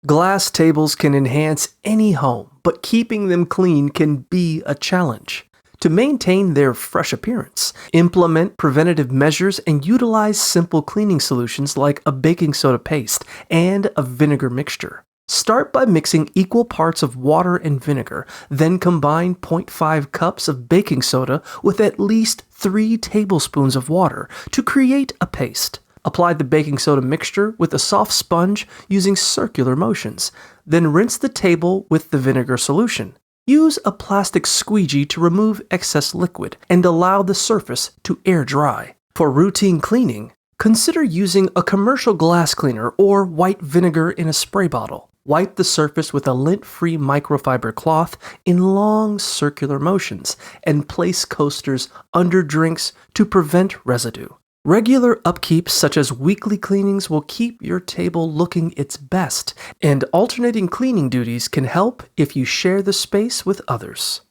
Glass tables can enhance any home, but keeping them clean can be a challenge. To maintain their fresh appearance, implement preventative measures and utilize simple cleaning solutions like a baking soda paste and a vinegar mixture. Start by mixing equal parts of water and vinegar, then combine 0.5 cups of baking soda with at least 3 tablespoons of water to create a paste. Apply the baking soda mixture with a soft sponge using circular motions. Then rinse the table with the vinegar solution. Use a plastic squeegee to remove excess liquid and allow the surface to air dry. For routine cleaning, consider using a commercial glass cleaner or white vinegar in a spray bottle. Wipe the surface with a lint-free microfiber cloth in long circular motions and place coasters under drinks to prevent residue. Regular upkeep such as weekly cleanings will keep your table looking its best, and alternating cleaning duties can help if you share the space with others.